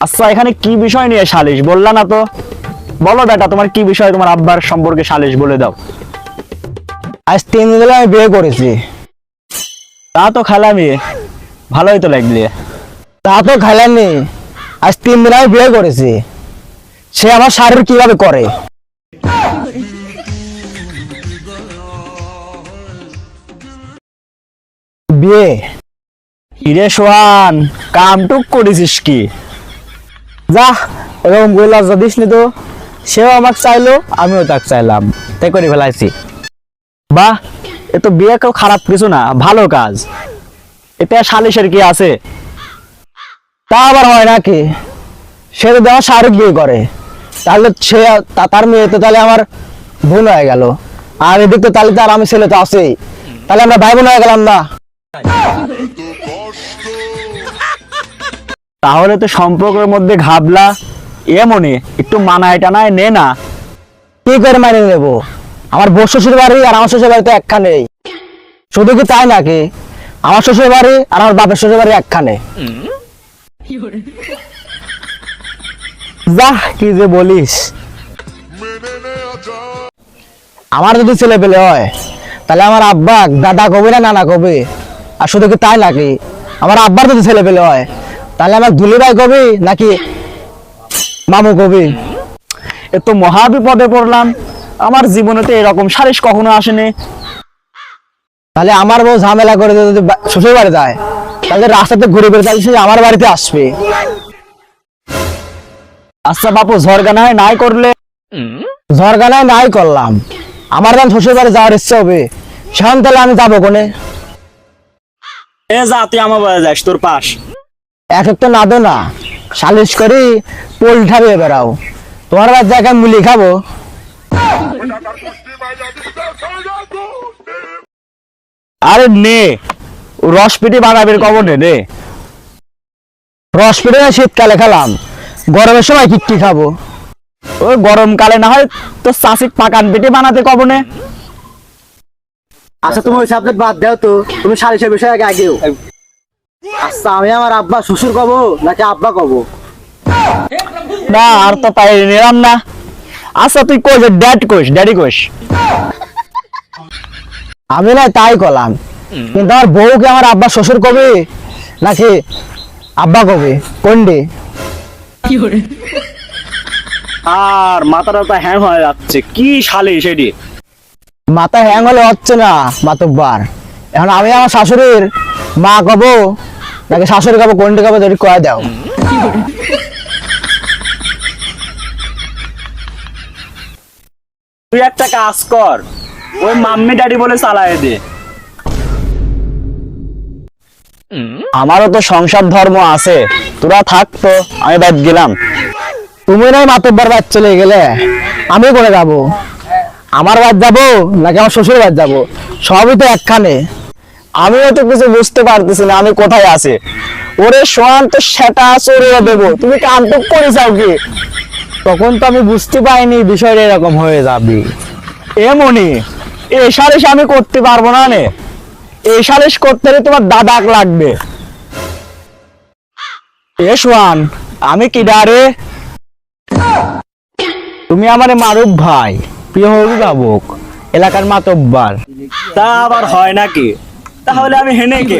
আচ্ছা এখানে কি বিষয় নিয়ে সালিশ বললা না তো? বলো বেটা, তোমার কি বিষয়, তোমার আব্বার সম্পর্কে সালিশ বলে দাও। আজ 3 দিন ধরে আমি বিয়ে করেছি। তা তো খালামি, ভালোই তো লাগলি। তা তো খাইলানি, আজ 3 দিন আমি বিয়ে করেছি। সে আমার শারীর কিভাবে করে? বিয়ে হিরে সোহান, কামটুক করেছিস কি? যা, এরকম বই লজ্জা দিস নি তো। সেও আমাকে চাইলো, আমিও তাকে চাইলাম, তাই করে ফেলাইছি। বাহ, এ তো বিয়ে কেউ খারাপ কিছু না, ভালো কাজ। এতে আর সালিশের কি আছে? তা আবার হয় নাকি? সে যদি আমার শারীরিক বিয়ে করে, তাহলে সে তার মেয়ে তো তাহলে আমার বোন হয়ে গেল। আর এদিক তো তাহলে তার আমি ছেলে তো আছেই, তাহলে আমরা ভাই বোন হয়ে গেলাম না? তাহলে তো সম্পর্কের মধ্যে ঘাবলা এমনই, একটু মানায় টানায় নে না। কি করে মানে নেবো? আমার বউ শ্বশুর বাড়ি আর আমার শ্বশুর বাড়ি তো একখানেই। শুধু কি তাই নাকি? আমার শ্বশুর বাড়ি আর আমার বাপের শ্বশুর বাড়ি একখানে। যা, কি যে বলিস। আমার যদি ছেলে পেলে হয়, তাহলে আমার আব্বা দাদা কবে না নানা কবে? আর শুধু কি তাই নাকি? আমার আব্বার যদি ছেলে পেলে হয়, তাহলে আমার দুলি ভাই কবি নাকি মামু কবি? এ তো মহা বিপদে পড়লাম, আমার জীবনে তো এরকম সালিশ কখনো আসেনি। তাহলে আমার বউ ঝামেলা করে যদি শ্বশুর বাড়ি যায়, তাহলে রাস্তাতে ঘুরে ঘুরে তাহলে সে আমার বাড়িতে আসবে। আচ্ছা বাপু, ঝরগানায় নাই করলে? ঝরগানায় নাই করলাম, আমার যখন শ্বশুর বাড়ি যাওয়ার ইচ্ছা হবে, সেখান তাহলে আমি যাবো কোনে? এ যা, তুই আমার বাড়ি যাস, তোর পাশ। এক তো না দো না, সালিশ করি পোলঠা দিয়ে বেড়াও। তোমার বাড়ির জায়গায় মুলি খাবো? আরে নে, রস পিটি বানাবির কবর নে। রস পেটে না শীতকালে খেলাম, গরমের সময় কি খাবো? ওই গরমকালে না হয় তো চাষিক পাকান পিঠে বানাতে কবনে। আচ্ছা তুমি ওই সাবজেক্ট বাদ দাও তো, তুমি সালিশের বিষয়ে আগে আগেও। আচ্ছা আমি আমার আব্বা শ্বশুর কব নাকি আব্বা কব? না, আর তো পাই নিলাম না। আচ্ছা তুই কইস, ড্যাডি কইস। আমি না তাই কলাম, কিন্তু আমার বউকে আমার আব্বা শ্বশুর কবে নাকি আব্বা কবে? কোনটি? আর মাথাটা তো হ্যাং হয়ে যাচ্ছে, কি সালিশ এটি? মাথা হ্যাং হলে হচ্ছে না মাতব্বার। এখন আমি আমার শাশুড়ির মা কব নাকি শাশুড়ি কব, কোনটি কব যদি কয়ে দাও। তুই একটা কাজ কর, ওই মাম্মি ড্যাডি বলে চালায় দে। আমারও তো সংসার ধর্ম আছে, তোরা থাক তো, আমি বাদ গেলাম। তুমি নাই মাতব্বার বাদ চলে গেলে, আমি করে যাবো? আমার বাদ যাবো নাকি আমার শ্বশুর বাদ যাবো? সবই তো একখানে। আমিও তো কিছু বুঝতে পারতেছি না আমি কোথায় আছি। ওরে সোহান, তো সেটা চড়িয়ে দেবো, তুমি কান্তক করে যাও কি? তখন তো আমি বুঝতে পারিনি বিষয়টা এরকম হয়ে যাবে। এমনই, এই সালিশ আমি করতে পারবো না নে। এই সালিশ করতে হলে তোমার দাদাক লাগবে। এ সোহান, আমি কি ডারে? তুমি আমার মারুফ ভাই, প্রিয় অভিভাবক, এলাকার মাতব্বার। তা আবার হয় নাকি? তাহলে আমি হেনে কে?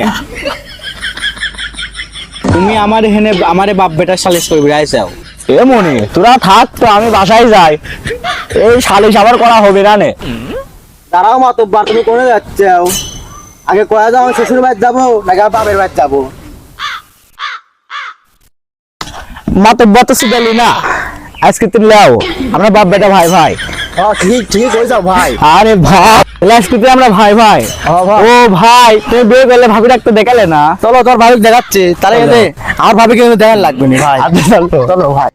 তুমি আমার হেনে আমারে বাপ বেটার সালিশ করবি আইসাও। এমনই, তোরা থাক তো, আমি বাসায় যাই। এই সালিশ আবার করা হবে না নে। দাঁড়াও মাতব্বার, তুমি কোনে যাচ্ছাও? আগে কয়া যাও, শ্বশুর বাড়ি যাবো নাকি বাপের বাড়ি যাবো? মাতব্বর তো সিদালি না, আজকে তুই লাও, আমরা বাপ বেটা ভাই ভাই। ঠিক হয়ে যাও ভাই। আরে ভাই, আজকে তুই আমরা ভাই ভাই। ও ভাই, তুমি বিয়ে করলে ভাবি রাখতে দেখালে না? চলো তোর ভাবি দেখাচ্ছে, তাহলে আমার ভাবিকে দেখার লাগবে না ভাই। আচ্ছা চলো। চলো ভাই।